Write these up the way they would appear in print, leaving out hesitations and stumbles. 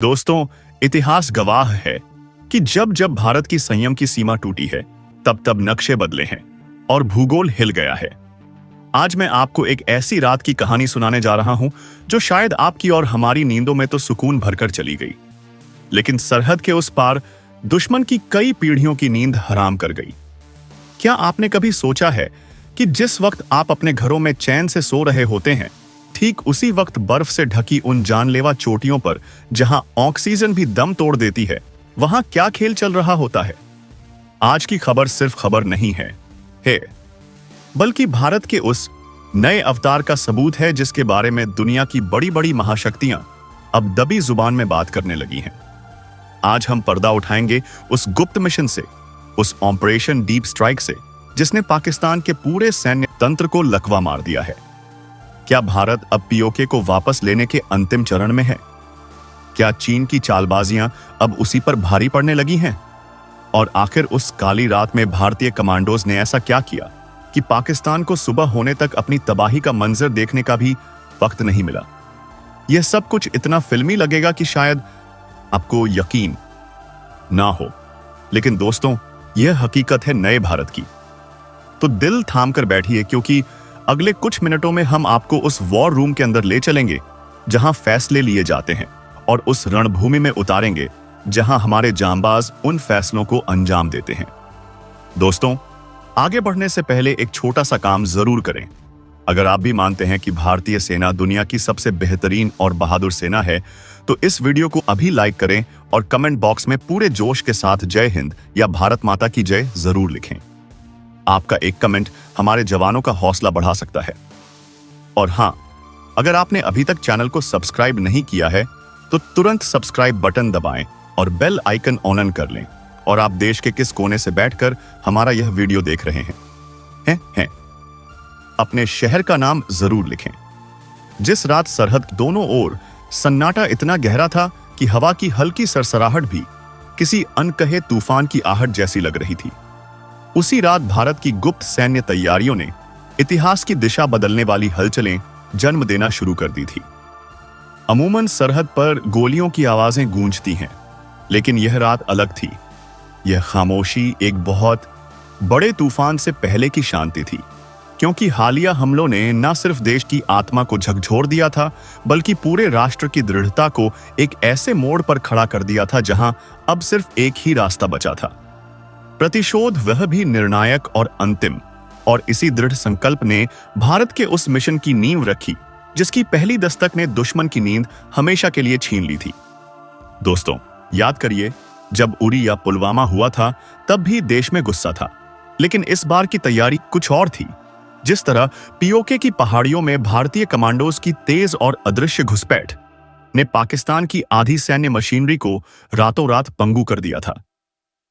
दोस्तों, इतिहास गवाह है कि जब जब भारत की संयम की सीमा टूटी है, तब तब नक्शे बदले हैं और भूगोल हिल गया है। आज मैं आपको एक ऐसी रात की कहानी सुनाने जा रहा हूं जो शायद आपकी और हमारी नींदों में तो सुकून भरकर चली गई, लेकिन सरहद के उस पार दुश्मन की कई पीढ़ियों की नींद हराम कर गई। क्या आपने कभी सोचा है कि जिस वक्त आप अपने घरों में चैन से सो रहे होते हैं, ठीक उसी वक्त बर्फ से ढकी उन जानलेवा चोटियों पर जहां ऑक्सीजन भी दम तोड़ देती है, वहां क्या खेल चल रहा होता है? आज की खबर सिर्फ खबर नहीं है, बल्कि भारत के उस नए अवतार का सबूत है जिसके बारे में दुनिया की बड़ी बड़ी महाशक्तियां अब दबी जुबान में बात करने लगी हैं। आज हम पर्दा उठाएंगे उस गुप्त मिशन से, उस ऑपरेशन डीप स्ट्राइक से, जिसने पाकिस्तान के पूरे सैन्य तंत्र को लकवा मार दिया है। क्या भारत अब पीओके को वापस लेने के अंतिम चरण में है? क्या चीन की चालबाजियां अब उसी पर भारी पड़ने लगी हैं? और आखिर उस काली रात में भारतीय कमांडोज ने ऐसा क्या किया कि पाकिस्तान को सुबह होने तक अपनी तबाही का मंजर देखने का भी वक्त नहीं मिला? यह सब कुछ इतना फिल्मी लगेगा कि शायद आपको यकीन ना हो, लेकिन दोस्तों, यह हकीकत है नए भारत की। तो दिल थाम कर बैठिए, क्योंकि अगले कुछ मिनटों में हम आपको उस वॉर रूम के अंदर ले चलेंगे जहां फैसले लिए जाते हैं, और उस रणभूमि में उतारेंगे जहां हमारे जांबाज उन फैसलों को अंजाम देते हैं। दोस्तों, आगे बढ़ने से पहले एक छोटा सा काम जरूर करें। अगर आप भी मानते हैं कि भारतीय सेना दुनिया की सबसे बेहतरीन और बहादुर सेना है, तो इस वीडियो को अभी लाइक करें और कमेंट बॉक्स में पूरे जोश के साथ जय हिंद या भारत माता की जय जरूर लिखें। आपका एक कमेंट हमारे जवानों का हौसला बढ़ा सकता है। और हां, अगर आपने अभी तक चैनल को सब्सक्राइब नहीं किया है, तो तुरंत सब्सक्राइब बटन दबाएं और बेल आइकन ऑन कर लें। और आप देश के किस कोने से बैठकर हमारा यह वीडियो देख रहे हैं, अपने शहर का नाम जरूर लिखें। जिस रात सरहद दोनों ओर सन्नाटा इतना गहरा था कि हवा की हल्की सरसराहट भी किसी अनकहे तूफान की आहट जैसी लग रही थी, उसी रात भारत की गुप्त सैन्य तैयारियों ने इतिहास की दिशा बदलने वाली हलचलें जन्म देना शुरू कर दी थी। अमूमन सरहद पर गोलियों की आवाजें गूंजती हैं, लेकिन यह रात अलग थी। यह खामोशी एक बहुत बड़े तूफान से पहले की शांति थी, क्योंकि हालिया हमलों ने न सिर्फ देश की आत्मा को झकझोर दिया था, बल्कि पूरे राष्ट्र की दृढ़ता को एक ऐसे मोड़ पर खड़ा कर दिया था जहां अब सिर्फ एक ही रास्ता बचा था, प्रतिशोध, वह भी निर्णायक और अंतिम। और इसी दृढ़ संकल्प ने भारत के उस मिशन की नींव रखी जिसकी पहली दस्तक ने दुश्मन की नींद हमेशा के लिए छीन ली थी। दोस्तों, याद करिए, जब उरी या पुलवामा हुआ था तब भी देश में गुस्सा था, लेकिन इस बार की तैयारी कुछ और थी। जिस तरह पीओके की पहाड़ियों में भारतीय कमांडोज की तेज और अदृश्य घुसपैठ ने पाकिस्तान की आधी सैन्य मशीनरी को रातों रात पंगु कर दिया था,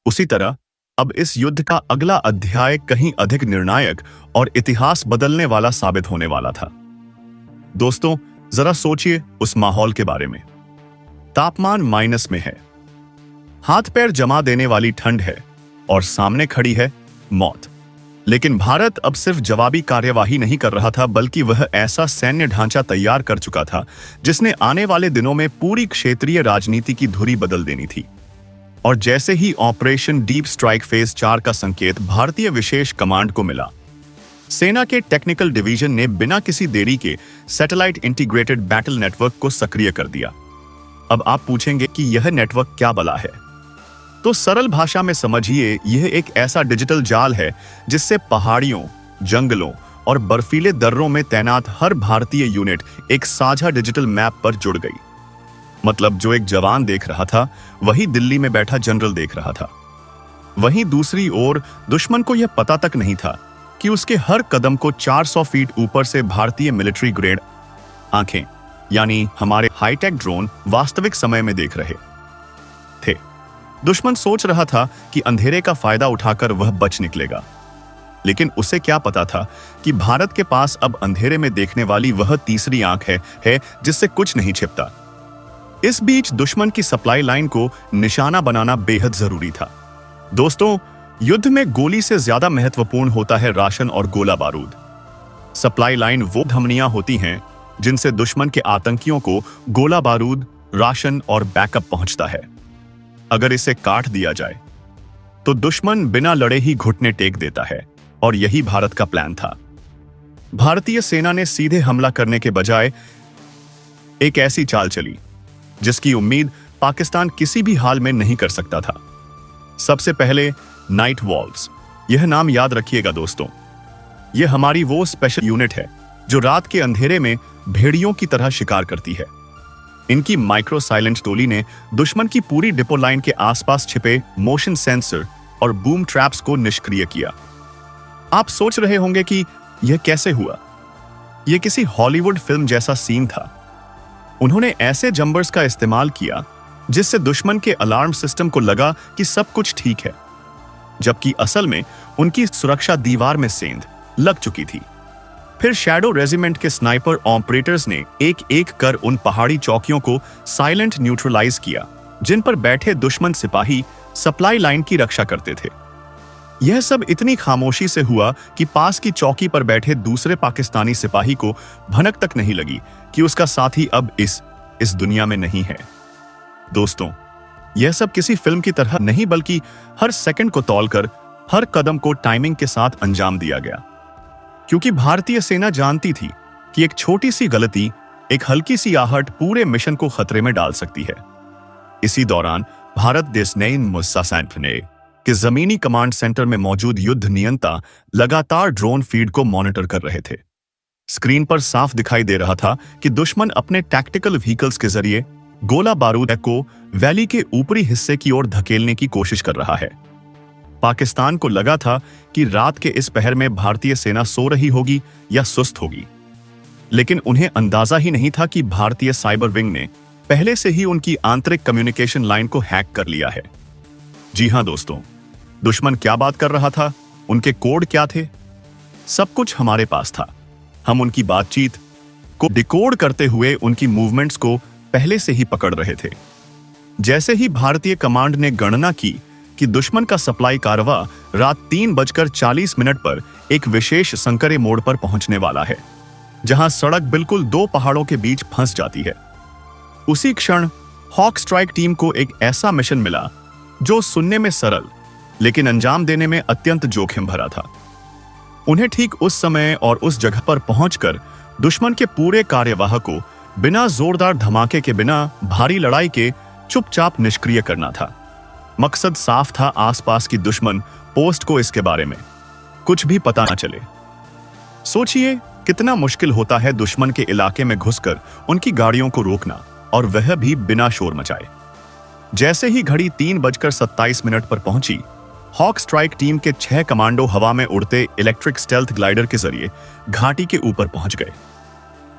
उसी तरह अब इस युद्ध का अगला अध्याय कहीं अधिक निर्णायक और इतिहास बदलने वाला साबित होने वाला था। दोस्तों, जरा सोचिए उस माहौल के बारे में। तापमान माइनस में है, हाथ पैर जमा देने वाली ठंड है, और सामने खड़ी है मौत। लेकिन भारत अब सिर्फ जवाबी कार्यवाही नहीं कर रहा था, बल्कि वह ऐसा सैन्य ढांचा तैयार कर चुका था जिसने आने वाले दिनों में पूरी क्षेत्रीय राजनीति की धुरी बदल देनी थी। और जैसे ही ऑपरेशन डीप स्ट्राइक फेज 4 का संकेत भारतीय विशेष कमांड को मिला, सेना के टेक्निकल डिवीजन ने बिना किसी देरी के सैटेलाइट इंटीग्रेटेड बैटल नेटवर्क को सक्रिय कर दिया। अब आप पूछेंगे कि यह नेटवर्क क्या बला है? तो सरल भाषा में समझिए, यह एक ऐसा डिजिटल जाल है जिससे पहाड़ियों, जंगलों और बर्फीले दर्रों में तैनात हर भारतीय यूनिट एक साझा डिजिटल मैप पर जुड़ गई। मतलब जो एक जवान देख रहा था, वही दिल्ली में बैठा जनरल देख रहा था। वहीं दूसरी ओर दुश्मन को यह पता तक नहीं था कि उसके हर कदम को 400 फीट ऊपर से भारतीय मिलिट्री ग्रेड आंखें, यानी हमारे हाईटेक ड्रोन, वास्तविक समय में देख रहे थे। दुश्मन सोच रहा था कि अंधेरे का फायदा उठाकर वह बच निकलेगा, लेकिन उसे क्या पता था कि भारत के पास अब अंधेरे में देखने वाली वह तीसरी आंख है जिससे कुछ नहीं छिपता। इस बीच दुश्मन की सप्लाई लाइन को निशाना बनाना बेहद जरूरी था। दोस्तों, युद्ध में गोली से ज्यादा महत्वपूर्ण होता है राशन और गोला बारूद। सप्लाई लाइन वो धमनियां होती हैं जिनसे दुश्मन के आतंकियों को गोला बारूद, राशन और बैकअप पहुंचता है। अगर इसे काट दिया जाए तो दुश्मन बिना लड़े ही घुटने टेक देता है, और यही भारत का प्लान था। भारतीय सेना ने सीधे हमला करने के बजाय एक ऐसी चाल चली जिसकी उम्मीद पाकिस्तान किसी भी हाल में नहीं कर सकता था। सबसे पहले नाइट वॉल्व्स। यह नाम याद रखिएगा दोस्तों, यह हमारी वो स्पेशल यूनिट है जो रात के अंधेरे में भेड़ियों की तरह शिकार करती है। इनकी माइक्रो साइलेंट टोली ने दुश्मन की पूरी डिपो लाइन के आसपास छिपे मोशन सेंसर और बूम ट्रैप्स को निष्क्रिय किया। आप सोच रहे होंगे कि यह कैसे हुआ। यह किसी हॉलीवुड फिल्म जैसा सीन था। उन्होंने ऐसे जंबर्स का इस्तेमाल किया जिससे दुश्मन के अलार्म सिस्टम को लगा कि सब कुछ ठीक है, जबकि असल में उनकी सुरक्षा दीवार में सेंध लग चुकी थी। फिर शैडो रेजिमेंट के स्नाइपर ऑपरेटर्स ने एक एक कर उन पहाड़ी चौकियों को साइलेंट न्यूट्रलाइज किया जिन पर बैठे दुश्मन सिपाही सप्लाई लाइन की रक्षा करते थे। यह सब इतनी खामोशी से हुआ कि पास की चौकी पर बैठे दूसरे पाकिस्तानी सिपाही को भनक तक नहीं लगी कि उसका साथी अब इस दुनिया में नहीं है। दोस्तों, यह सब किसी फिल्म की तरह नहीं, बल्कि हर सेकंड को तौलकर हर कदम को टाइमिंग के साथ अंजाम दिया गया, क्योंकि भारतीय सेना जानती थी कि एक छोटी सी गलती, एक हल्की सी आहट पूरे मिशन को खतरे में डाल सकती है। इसी दौरान भारत देशनैन मुस्सासैंपने के जमीनी कमांड सेंटर में मौजूद युद्ध नियंता लगातार ड्रोन फीड को मॉनिटर कर रहे थे। स्क्रीन पर साफ दिखाई दे रहा था कि दुश्मन अपने टैक्टिकल व्हीकल्स के जरिए गोला बारूद को वैली के ऊपरी हिस्से की ओर धकेलने की कोशिश कर रहा है। पाकिस्तान को लगा था कि रात के इस पहर में भारतीय सेना सो रही होगी या सुस्त होगी, लेकिन उन्हें अंदाजा ही नहीं था कि भारतीय साइबर विंग ने पहले से ही उनकी आंतरिक कम्युनिकेशन लाइन को हैक कर लिया है। जी हां दोस्तों, दुश्मन क्या बात कर रहा था, उनके कोड क्या थे, सब कुछ हमारे पास था। हम उनकी बातचीत को डिकोड करते हुए उनकी मूवमेंट्स को पहले से ही पकड़ रहे थे। जैसे ही भारतीय कमांड ने गणना की कि दुश्मन का सप्लाई कारवा रात 3:40 पर एक विशेष संकरे मोड़ पर पहुंचने वाला है, जहां सड़क बिल्कुल दो पहाड़ों के बीच फंस जाती है, उसी क्षण हॉक स्ट्राइक टीम को एक ऐसा मिशन मिला जो सुनने में सरल लेकिन अंजाम देने में अत्यंत जोखिम भरा था। उन्हें ठीक उस समय और उस जगह पर पहुंचकर दुश्मन के पूरे कार्यवाह को बिना जोरदार धमाके के, बिना भारी लड़ाई के चुपचाप निष्क्रिय करना था। मकसद साफ था, आसपास की दुश्मन पोस्ट को इसके बारे में कुछ भी पता न चले। सोचिए कितना मुश्किल होता है दुश्मन के इलाके में घुसकर उनकी गाड़ियों को रोकना, और वह भी बिना शोर मचाए। जैसे ही घड़ी 3:27 पर पहुंची, हॉक स्ट्राइक टीम के 6 कमांडो हवा में उड़ते इलेक्ट्रिक स्टेल्थ ग्लाइडर के जरिए घाटी के ऊपर पहुंच गए।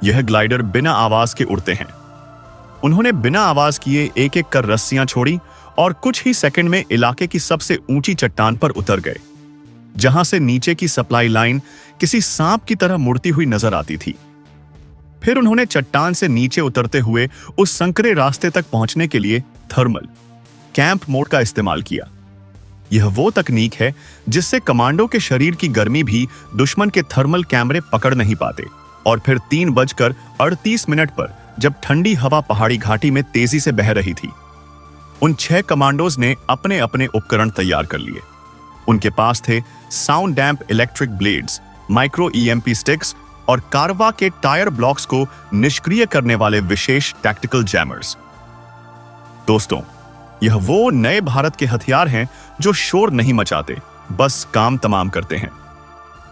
यह ग्लाइडर बिना आवाज के उड़ते हैं। उन्होंने बिना आवाज किए एक एक कर रस्सियां छोड़ी और कुछ ही सेकंड में इलाके की सबसे ऊंची चट्टान पर उतर गए, जहां से नीचे की सप्लाई लाइन किसी सांप की तरह मुड़ती हुई नजर आती थी। फिर उन्होंने चट्टान से नीचे उतरते हुए उस संकरे रास्ते तक पहुंचने के लिए थर्मल कैंप मोड का इस्तेमाल किया। यह वो तकनीक है जिससे कमांडो के शरीर की गर्मी भी दुश्मन के थर्मल कैमरे पकड़ नहीं पाते। और फिर 3:38 पर जब ठंडी हवा पहाड़ी घाटी में तेजी से बह रही थी, उन 6 कमांडोज ने अपने अपने उपकरण तैयार कर लिए। उनके पास थे sound damp electric blades, micro EMP sticks और कारवा के टायर ब्लॉक्स को निष्क्रिय करने वाले विशेष टैक्टिकल जैमर्स। दोस्तों, यह वो नए भारत के हथियार हैं जो शोर नहीं मचाते, बस काम तमाम करते हैं।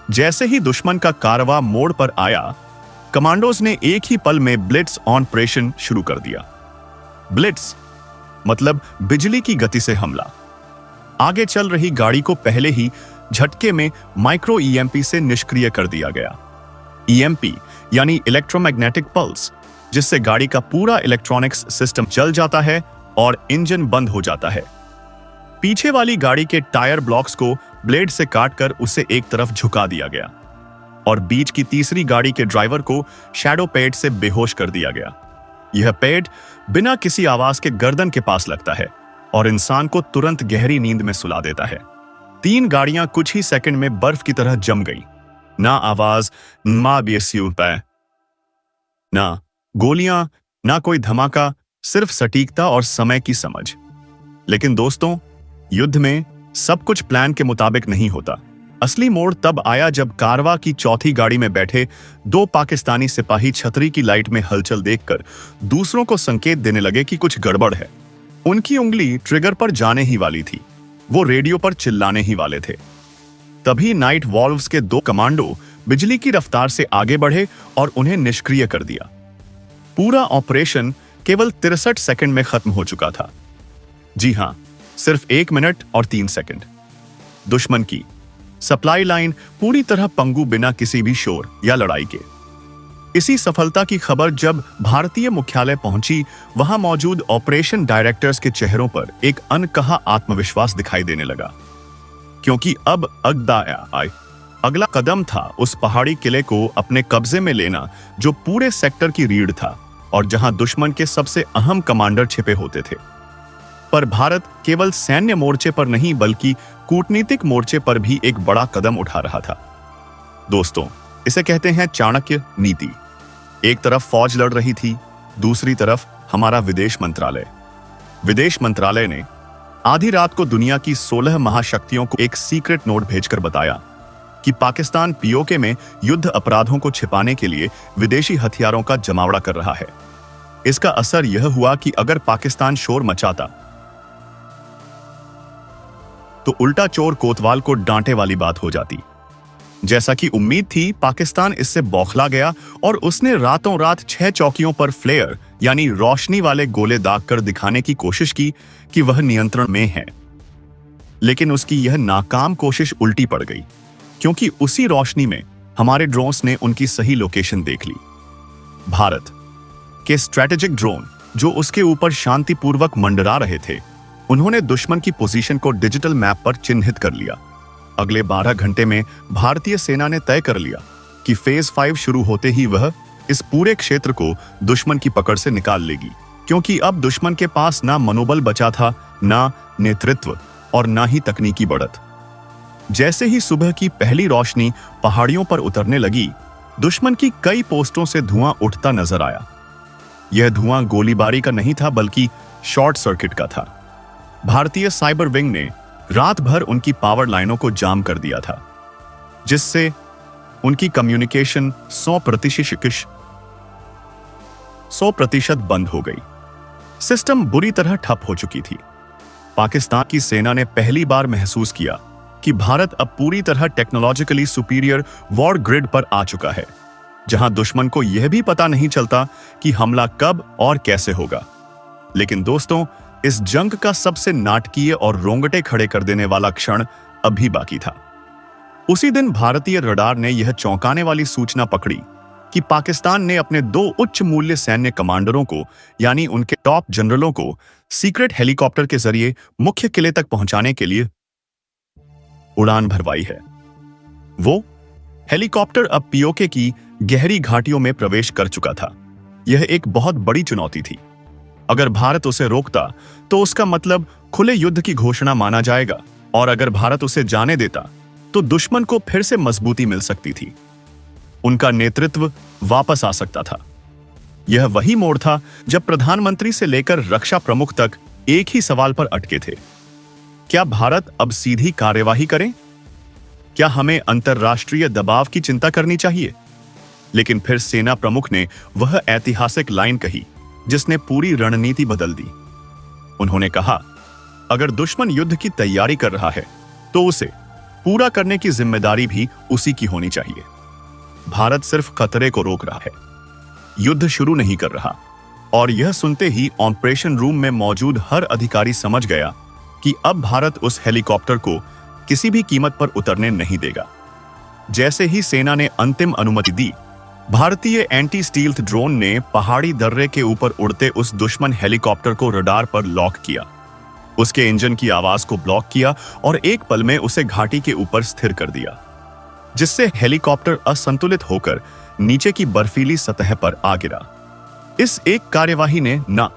जैसे ही दुश्मन का कारवा मोड़ पर आया, कमांडोज ने एक ही पल में ब्लिट्स ऑपरेशन शुरू कर दिया। ब्लिट्स मतलब बिजली की गति से हमला। आगे चल रही गाड़ी को पहले ही झटके में माइक्रो ईएमपी से निष्क्रिय कर दिया गया। ईएमपी यानी इलेक्ट्रोमैग्नेटिक पल्स, जिससे गाड़ी का पूरा इलेक्ट्रॉनिक्स सिस्टम जल जाता है और इंजन बंद हो जाता है। पीछे वाली गाड़ी के टायर ब्लॉक्स को ब्लेड से काटकर उसे एक तरफ झुका दिया गया और बीच की तीसरी गाड़ी के ड्राइवर को शैडो पैड से बेहोश कर दिया गया। यह पैड बिना किसी आवाज के गर्दन के पास लगता है और इंसान को तुरंत गहरी नींद में सुला देता है। 3 गाड़ियां कुछ ही सेकंड में बर्फ की तरह जम गई। ना आवाज, ना गोलियां, ना कोई धमाका, सिर्फ सटीकता और समय की समझ। लेकिन दोस्तों, युद्ध में सब कुछ प्लान के मुताबिक नहीं होता। असली मोड़ तब आया जब कारवा की चौथी गाड़ी में बैठे दो पाकिस्तानी सिपाही छतरी की लाइट में हलचल देखकर दूसरों को संकेत देने लगे कि कुछ गड़बड़ है। उनकी उंगली ट्रिगर पर जाने ही वाली थी, वो रेडियो पर चिल्लाने ही वाले थे। तभी नाइट वॉल्व्स के दो कमांडो बिजली की रफ्तार से आगे बढ़े और उन्हें निष्क्रिय कर दिया। पूरा ऑपरेशन केवल 63 सेकंड में खत्म हो चुका था। जी हां, सिर्फ 1 मिनट और 3 सेकंड। दुश्मन की सप्लाई लाइन पूरी तरह पंगु, बिना किसी भी शोर या लड़ाई के। इसी सफलता की खबर जब भारतीय मुख्यालय पहुंची, वहां मौजूद ऑपरेशन डायरेक्टर्स के चेहरों पर एक अनकहा आत्मविश्वास दिखाई देने लगा, क्योंकि अब अगला कदम था उस पहाड़ी किले को अपने कब्जे में लेना जो पूरे सेक्टर की रीढ़ था और जहां दुश्मन के सबसे अहम कमांडर छिपे होते थे। पर भारत केवल सैन्य मोर्चे पर नहीं बल्कि कूटनीतिक मोर्चे पर भी एक बड़ा कदम उठा रहा था। दोस्तों, इसे कहते हैं चाणक्य नीति। एक तरफ फौज लड़ रही थी, दूसरी तरफ हमारा विदेश मंत्रालय। विदेश मंत्रालय ने आधी रात को दुनिया की 16 महाशक्तियों को एक सीक्रेट नोट भेजकर बताया कि पाकिस्तान पीओके में युद्ध अपराधों को छिपाने के लिए विदेशी हथियारों का जमावड़ा कर रहा है। इसका असर यह हुआ कि अगर पाकिस्तान शोर मचाता तो उल्टा चोर कोतवाल को डांटे वाली बात हो जाती। जैसा कि उम्मीद थी, पाकिस्तान इससे बौखला गया और उसने रातों रात 6 चौकियों पर फ्लेयर यानी रोशनी वाले गोले दागकर दिखाने की कोशिश की कि वह नियंत्रण में है। लेकिन उसकी यह नाकाम कोशिश उल्टी पड़ गई, क्योंकि उसी रोशनी में हमारे ड्रोन्स ने उनकी सही लोकेशन देख ली। भारत के स्ट्रेटेजिक ड्रोन जो उसके ऊपर शांतिपूर्वक मंडरा रहे थे, उन्होंने दुश्मन की पोजीशन को डिजिटल मैप पर चिन्हित कर लिया। अगले 12 घंटे में भारतीय सेना ने तय कर लिया कि फेज 5 शुरू होते ही वह इस पूरे क्षेत्र को दुश्मन की पकड़ से निकाल लेगी, क्योंकि अब दुश्मन के पास ना मनोबल बचा था, ना नेतृत्व और ना ही तकनीकी बढ़त। जैसे ही सुबह की पहली रोशनी पहाड़ियों पर उतरने लगी, दुश्मन की कई पोस्टों से धुआं उठता नजर आया। यह धुआं गोलीबारी का नहीं था बल्कि शॉर्ट सर्किट का था। भारतीय साइबर विंग ने रात भर उनकी पावर लाइनों को जाम कर दिया था, जिससे उनकी कम्युनिकेशन 100% बंद हो गई। सिस्टम बुरी तरह ठप हो चुकी थी। पाकिस्तान की सेना ने पहली बार महसूस किया कि भारत अब पूरी तरह टेक्नोलॉजिकली सुपीरियर वॉर ग्रिड पर आ चुका है, जहां दुश्मन को यह भी पता नहीं चलता कि हमला कब और कैसे होगा। लेकिन दोस्तों, इस जंग का सबसे नाटकीय और रोंगटे खड़े कर देने वाला क्षण अभी बाकी था। उसी दिन भारतीय रडार ने यह चौंकाने वाली सूचना पकड़ी कि पाकिस्तान ने अपने 2 उच्च मूल्य सैन्य कमांडरों को, यानी उनके टॉप जनरलों को, सीक्रेट हेलीकॉप्टर के जरिए मुख्य किले तक पहुंचाने के लिए उड़ान भरवाई है। वो हेलीकॉप्टर अब पीओके की गहरी घाटियों में प्रवेश कर चुका था। यह एक बहुत बड़ी चुनौती थी। अगर भारत उसे रोकता तो उसका मतलब खुले युद्ध की घोषणा माना जाएगा, और अगर भारत उसे जाने देता तो दुश्मन को फिर से मजबूती मिल सकती थी। उनका नेतृत्व वापस आ सकता था। यह वही मोड़ था जब प्रधानमंत्री से लेकर रक्षा प्रमुख तक एक ही सवाल पर अटके थे। क्या भारत अब सीधी कार्यवाही करे? क्या हमें अंतरराष्ट्रीय दबाव की चिंता करनी चाहिए? लेकिन फिर सेना प्रमुख ने वह ऐतिहासिक लाइन कही जिसने पूरी रणनीति बदल दी। उन्होंने कहा, अगर दुश्मन युद्ध की तैयारी कर रहा है तो उसे पूरा करने की जिम्मेदारी भी उसी की होनी चाहिए। भारत सिर्फ खतरे को रोक रहा है, युद्ध शुरू नहीं कर रहा। और यह सुनते ही ऑपरेशन रूम में मौजूद हर अधिकारी समझ गया कि अब भारत उस हेलीकॉप्टर को किसी भी कीमत पर उतरने नहीं देगा। जैसे ही सेना ने अंतिम अनुमति दी, भारतीय एंटी स्टील्थ ड्रोन ने पहाड़ी दर्रे के ऊपर उड़ते उस दुश्मन हेलीकॉप्टर को रडार पर लॉक किया, उसके इंजन की आवाज को ब्लॉक किया और एक पल में उसे घाटी के ऊपर स्थिर कर दिया, जिससे हेलीकॉप्टर असंतुलित होकर नीचे की बर्फीली सतह पर आ गिरा। इस एक कार्यवाही ने न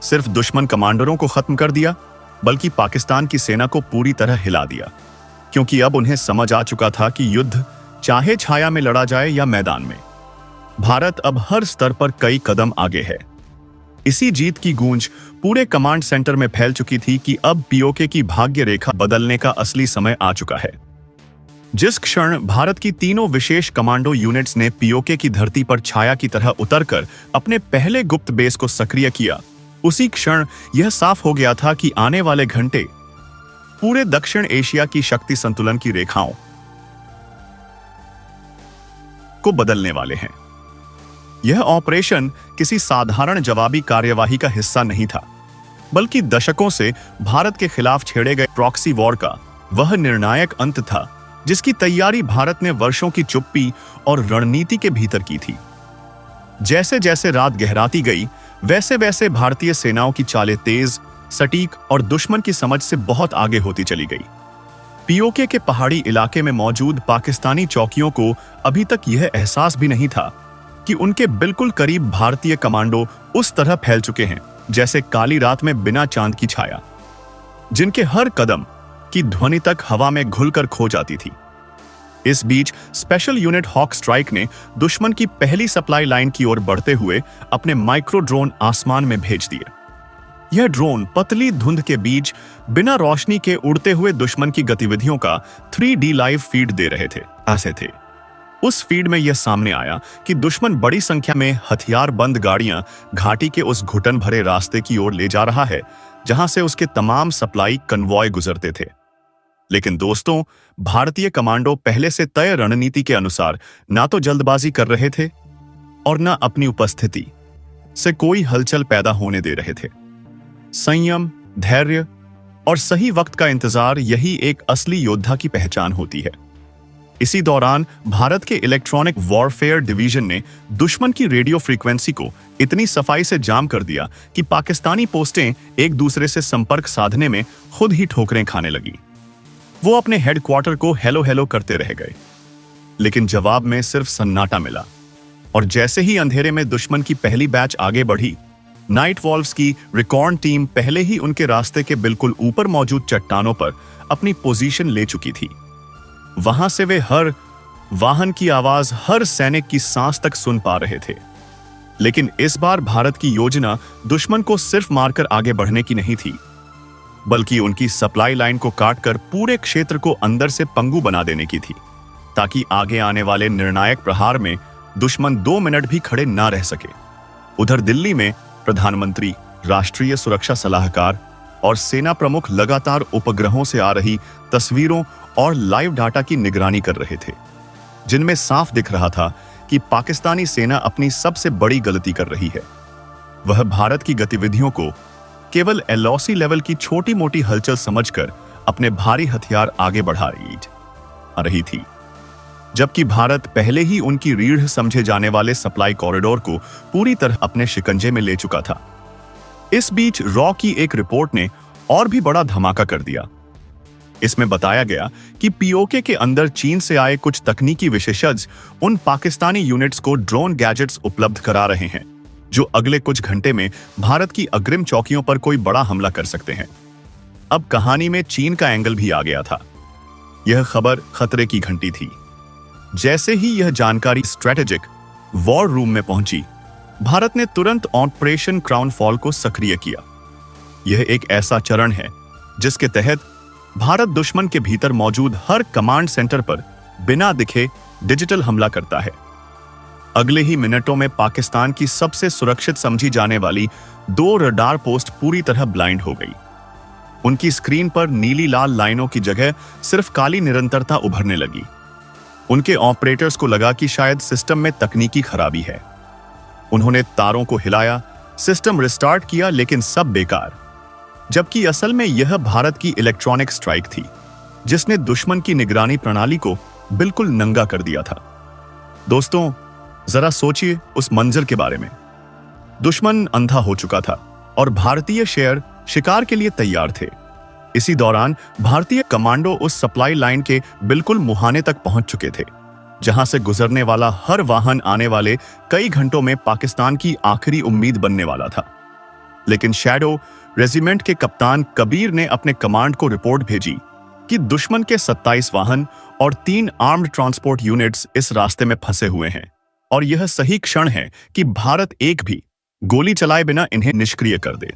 सिर्फ दुश्मन कमांडरों को खत्म कर दिया, बल्कि पाकिस्तान की सेना को पूरी तरह हिला दिया, क्योंकि अब उन्हें समझ आ चुका था कि युद्ध चाहे छाया में लड़ा जाए या मैदान में, भारत अब हर स्तर पर कई कदम आगे है। इसी जीत की गूंज पूरे कमांड सेंटर में फैल चुकी थी कि अब पीओके की भाग्य रेखा बदलने का असली समय आ चुका है। जिस क्षण भारत की तीनों विशेष कमांडो यूनिट्स ने पीओके की धरती पर छाया की तरह उतरकर अपने पहले गुप्त बेस को सक्रिय किया, उसी क्षण यह साफ हो गया था कि आने वाले घंटे पूरे दक्षिण एशिया की शक्ति संतुलन की रेखाओं को बदलने वाले हैं। यह ऑपरेशन किसी साधारण जवाबी कार्यवाही का हिस्सा नहीं था, बल्कि दशकों से भारत के खिलाफ छेड़े गए प्रॉक्सी वॉर का वह निर्णायक अंत था जिसकी तैयारी भारत ने वर्षों की चुप्पी और रणनीति के भीतर की थी। जैसे जैसे रात गहराती गई, वैसे वैसे भारतीय सेनाओं की चालें तेज, सटीक और दुश्मन की समझ से बहुत आगे होती चली गई। पीओके के पहाड़ी इलाके में मौजूद पाकिस्तानी चौकियों को अभी तक यह एहसास भी नहीं था कि उनके बिल्कुल करीब भारतीय कमांडो उस तरह फैल चुके हैं जैसे काली रात में बिना चांद की छाया, जिनके हर कदम की ध्वनि तक हवा में घुलकर खो जाती थी। इस बीच स्पेशल यूनिट हॉक स्ट्राइक ने दुश्मन की पहली सप्लाई लाइन की ओर बढ़ते हुए अपने माइक्रो ड्रोन आसमान में भेज दिए। यह ड्रोन पतली धुंध के बीच बिना रोशनी के उड़ते हुए दुश्मन की गतिविधियों का 3D लाइव फीड दे रहे थे। ऐसे थे उस फीड में यह सामने आया कि दुश्मन बड़ी संख्या में हथियार बंद गाड़ियां घाटी के उस घुटन भरे रास्ते की ओर ले जा रहा है जहां से उसके तमाम सप्लाई कन्वॉय गुजरते थे। लेकिन दोस्तों, भारतीय कमांडो पहले से तय रणनीति के अनुसार ना तो जल्दबाजी कर रहे थे और ना अपनी उपस्थिति से कोई हलचल पैदा होने दे रहे थे। संयम, धैर्य और सही वक्त का इंतजार, यही एक असली योद्धा की पहचान होती है। इसी दौरान भारत के इलेक्ट्रॉनिक वॉरफेयर डिवीजन ने दुश्मन की रेडियो फ्रीक्वेंसी को इतनी सफाई से जाम कर दिया कि पाकिस्तानी पोस्टें एक दूसरे से संपर्क साधने में खुद ही ठोकरें खाने लगी। वो अपने हेडक्वार्टर को हेलो हेलो करते रह गए, लेकिन जवाब में सिर्फ सन्नाटा मिला। और जैसे ही अंधेरे में दुश्मन की पहली बैच आगे बढ़ी, नाइट वॉल्व्स की रिकॉर्न टीम पहले ही उनके रास्ते के बिल्कुल ऊपर मौजूद चट्टानों पर अपनी पोजीशन ले चुकी थी। वहां से वे हर वाहन की आवाज, हर सैनिक की सांस तक सुन पा रहे थे। लेकिन इस बार भारत की योजना दुश्मन को सिर्फ मारकर आगे बढ़ने की नहीं थी, बल्कि उनकी सप्लाई लाइन को काटकर पूरे क्षेत्र को अंदर से पंगु बना देने की थी, ताकि आगे आने वाले निर्णायक प्रहार में दुश्मन 2 मिनट भी खड़े ना रह सके। उधर दिल्ली में प्रधानमंत्री, राष्ट्रीय सुरक्षा सलाहकार और सेना प्रमुख लगातार उपग्रहों से आ रही तस्वीरों और लाइव डाटा की निगरानी कर रहे थे, जिनमें साफ दिख रहा था कि पाकिस्तानी सेना अपनी सबसे बड़ी गलती कर रही है। वह भारत की गतिविधियों को केवल एलओसी लेवल की छोटी मोटी हलचल समझकर अपने भारी हथियार आगे बढ़ा रही थी, जबकि भारत पहले ही उनकी रीढ़ समझे जाने वाले सप्लाई कॉरिडोर को पूरी तरह अपने शिकंजे में ले चुका था। इस बीच रॉ की एक रिपोर्ट ने और भी बड़ा धमाका कर दिया। इसमें बताया गया कि पीओके के अंदर चीन से आए कुछ तकनीकी विशेषज्ञ उन पाकिस्तानी यूनिट्स को ड्रोन गैजेट्स उपलब्ध करा रहे हैं जो अगले कुछ घंटे में भारत की अग्रिम चौकियों पर कोई बड़ा हमला कर सकते हैं। अब कहानी में चीन का एंगल भी आ गया था। यह खबर खतरे की घंटी थी। जैसे ही यह जानकारी स्ट्रेटेजिक वॉर रूम में पहुंची, भारत ने तुरंत ऑपरेशन क्राउन फॉल को सक्रिय किया। यह एक ऐसा चरण है जिसके तहत भारत दुश्मन के भीतर मौजूद हर कमांड सेंटर पर बिना दिखे डिजिटल हमला करता है। अगले ही मिनटों में पाकिस्तान की सबसे सुरक्षित समझी जाने वाली 2 रडार पोस्ट पूरी तरह ब्लाइंड हो गई। उनकी स्क्रीन पर नीली लाल लाइनों की जगह सिर्फ काली निरंतरता उभरने लगी। उनके ऑपरेटर्स को लगा कि शायद सिस्टम में तकनीकी खराबी है। उन्होंने तारों को हिलाया, सिस्टम रिस्टार्ट किया, लेकिन सब बेकार। जबकि असल में यह भारत की इलेक्ट्रॉनिक स्ट्राइक थी जिसने दुश्मन की निगरानी प्रणाली को बिल्कुल नंगा कर दिया था। दोस्तों, जरा सोचिए उस मंजर के बारे में। दुश्मन अंधा हो चुका था और भारतीय शेयर शिकार के लिए तैयार थे। इसी दौरान भारतीय कमांडो उस सप्लाई लाइन के बिल्कुल मुहाने तक पहुंच चुके थे, जहां से गुजरने वाला हर वाहन आने वाले कई घंटों में पाकिस्तान की आखिरी उम्मीद बनने वाला था। लेकिन शैडो रेजिमेंट के कप्तान कबीर ने अपने कमांड को रिपोर्ट भेजी कि दुश्मन के 27 वाहन और 3 आर्म्ड ट्रांसपोर्ट यूनिट्स इस रास्ते में फंसे हुए हैं और यह सही क्षण है कि भारत एक भी गोली चलाए बिना इन्हें निष्क्रिय कर दे।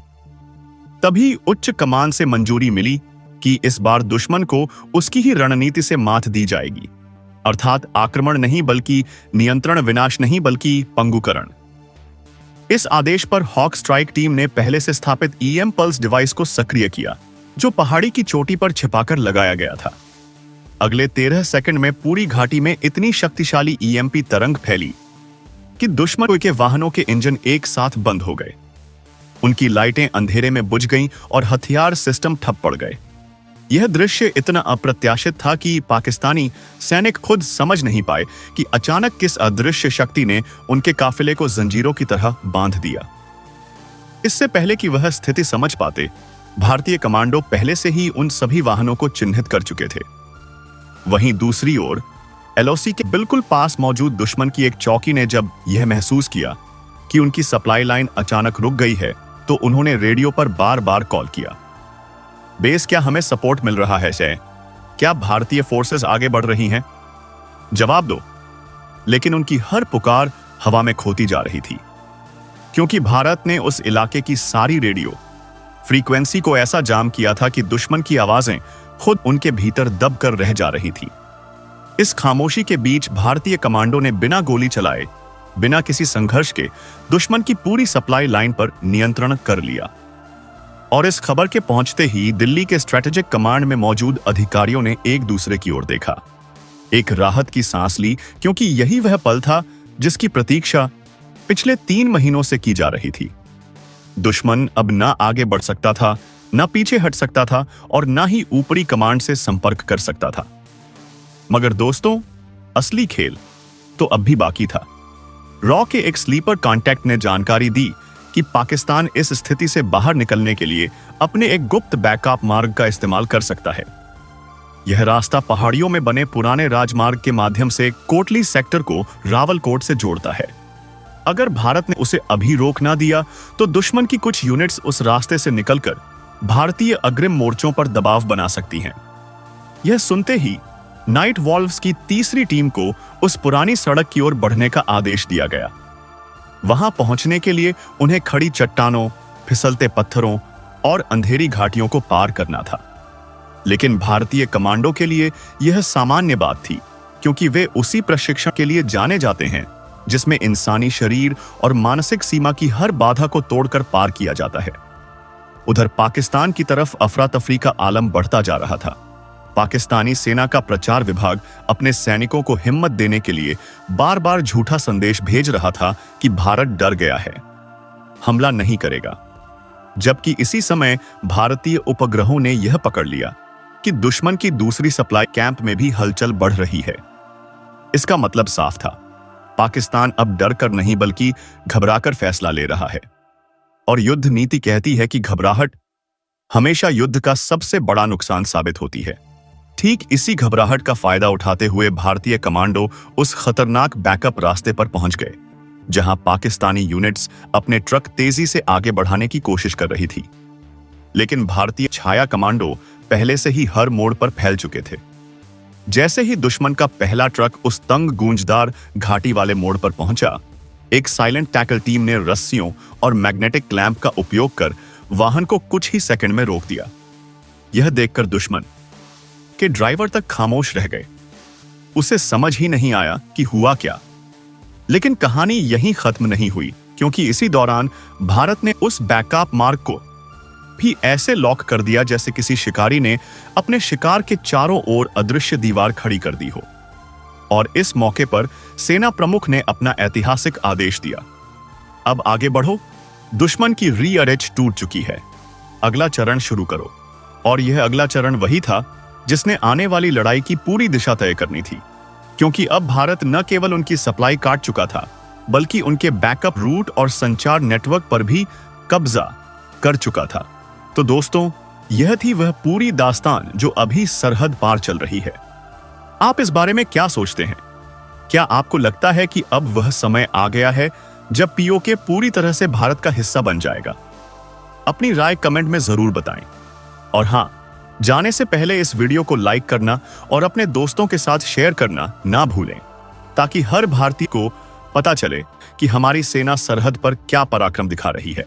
तभी उच्च कमान से मंजूरी मिली कि इस बार दुश्मन को उसकी ही रणनीति से मात दी जाएगी, अर्थात आक्रमण नहीं बल्कि नियंत्रण, विनाश नहीं बल्कि पंगुकरण। इस आदेश पर हॉक स्ट्राइक टीम ने पहले से स्थापित ईएम पल्स डिवाइस को सक्रिय किया, जो पहाड़ी की चोटी पर छिपाकर लगाया गया था। अगले 13 सेकंड में पूरी घाटी में इतनी शक्तिशाली ईएमपी तरंग फैली कि दुश्मन के वाहनों के इंजन एक साथ बंद हो गए। उनकी लाइटें अंधेरे में बुझ गईं और हथियार सिस्टम ठप पड़ गए। यह दृश्य इतना अप्रत्याशित था कि पाकिस्तानी सैनिक खुद समझ नहीं पाए कि अचानक किस अदृश्य शक्ति ने उनके काफिले को जंजीरों की तरह बांध दिया। इससे पहले कि वह स्थिति समझ पाते, भारतीय कमांडो पहले से ही उन सभी वाहनों को चिन्हित कर चुके थे। वहीं दूसरी ओर एलओसी के बिल्कुल पास मौजूद दुश्मन की एक चौकी ने जब यह महसूस किया कि उनकी सप्लाई लाइन अचानक रुक गई है, तो उन्होंने रेडियो पर बार बार कॉल किया। बेस, क्या हमें सपोर्ट मिल रहा है? क्या भारतीय फोर्सेस आगे बढ़ रही हैं? जवाब दो। लेकिन उनकी हर पुकार हवा में खोती जा रही थी, क्योंकि भारत ने उस इलाके की सारी रेडियो फ्रीक्वेंसी को ऐसा जाम किया था कि दुश्मन की आवाजें खुद उनके भीतर दब कर रह जा रही थी। इस खामोशी के बीच भारतीय कमांडो ने बिना गोली चलाए, बिना किसी संघर्ष के दुश्मन की पूरी सप्लाई लाइन पर नियंत्रण कर लिया। और इस खबर के पहुंचते ही दिल्ली के स्ट्रेटेजिक कमांड में मौजूद अधिकारियों ने एक दूसरे की ओर देखा, एक राहत की सांस ली, क्योंकि यही वह पल था जिसकी प्रतीक्षा पिछले 3 महीनों से की जा रही थी। दुश्मन अब ना आगे बढ़ सकता था, ना पीछे हट सकता था और ना ही ऊपरी कमांड से संपर्क कर सकता था। मगर दोस्तों, असली खेल तो अब भी बाकी था। रॉ के एक स्लीपर कॉन्टैक्ट ने जानकारी दी कि पाकिस्तान इस स्थिति से बाहर निकलने के लिए अपने एक गुप्त बैकअप मार्ग का इस्तेमाल कर सकता है। यह रास्ता पहाड़ियों में बने पुराने राजमार्ग के माध्यम से कोटली सेक्टर को रावलकोट से जोड़ता है। अगर भारत ने उसे अभी रोक ना दिया, तो दुश्मन की कुछ यूनिट्स उस रास्ते से निकलकर भारतीय अग्रिम मोर्चों पर दबाव बना सकती हैं। यह सुनते ही नाइट वॉल्व्स की तीसरी टीम को उस पुरानी सड़क की ओर बढ़ने का आदेश दिया गया। वहां पहुंचने के लिए उन्हें खड़ी चट्टानों, फिसलते पत्थरों और अंधेरी घाटियों को पार करना था। लेकिन भारतीय कमांडो के लिए यह सामान्य बात थी, क्योंकि वे उसी प्रशिक्षण के लिए जाने जाते हैं जिसमें इंसानी शरीर और मानसिक सीमा की हर बाधा को तोड़कर पार किया जाता है। उधर पाकिस्तान की तरफ अफरा तफरी का आलम बढ़ता जा रहा था। पाकिस्तानी सेना का प्रचार विभाग अपने सैनिकों को हिम्मत देने के लिए बार बार झूठा संदेश भेज रहा था कि भारत डर गया है, हमला नहीं करेगा। जबकि इसी समय भारतीय उपग्रहों ने यह पकड़ लिया कि दुश्मन की दूसरी सप्लाई कैंप में भी हलचल बढ़ रही है। इसका मतलब साफ था, पाकिस्तान अब डर कर नहीं बल्कि घबराकर फैसला ले रहा है। और युद्ध नीति कहती है कि घबराहट हमेशा युद्ध का सबसे बड़ा नुकसान साबित होती है। ठीक इसी घबराहट का फायदा उठाते हुए भारतीय कमांडो उस खतरनाक बैकअप रास्ते पर पहुंच गए, जहां पाकिस्तानी यूनिट्स अपने ट्रक तेजी से आगे बढ़ाने की कोशिश कर रही थी। लेकिन भारतीय छाया कमांडो पहले से ही हर मोड़ पर फैल चुके थे। जैसे ही दुश्मन का पहला ट्रक उस तंग गूंजदार घाटी वाले मोड़ पर पहुंचा, एक साइलेंट टैकल टीम ने रस्सियों और मैग्नेटिक क्लैंप का उपयोग कर वाहन को कुछ ही सेकंड में रोक दिया। यह देखकर दुश्मन के ड्राइवर तक खामोश रह गए। उसे समझ ही नहीं आया कि हुआ क्या। लेकिन कहानी यहीं खत्म नहीं हुई, क्योंकि इसी दौरान भारत ने उस बैकअप मार्ग को भी ऐसे लॉक कर दिया जैसे किसी शिकारी ने अपने शिकार के चारों ओर अदृश्य दीवार खड़ी कर दी हो। और इस मौके पर सेना प्रमुख ने अपना ऐतिहासिक आदेश दिया, अब आगे बढ़ो, दुश्मन की रीअरेंज टूट चुकी है, अगला चरण शुरू करो। और यह अगला चरण वही था जिसने आने वाली लड़ाई की पूरी दिशा तय करनी थी, क्योंकि अब भारत न केवल उनकी सप्लाई काट चुका था, बल्कि उनके बैकअप रूट और संचार नेटवर्क पर भी कब्जा कर चुका था। तो दोस्तों, यह थी वह पूरी दास्तान जो अभी सरहद पार चल रही है। आप इस बारे में क्या सोचते हैं? क्या आपको लगता है कि अब वह समय आ गया है जब पीओके पूरी तरह से भारत का हिस्सा बन जाएगा? अपनी राय कमेंट में जरूर बताएं। और हां, जाने से पहले इस वीडियो को लाइक करना और अपने दोस्तों के साथ शेयर करना ना भूलें, ताकि हर भारतीय को पता चले कि हमारी सेना सरहद पर क्या पराक्रम दिखा रही है।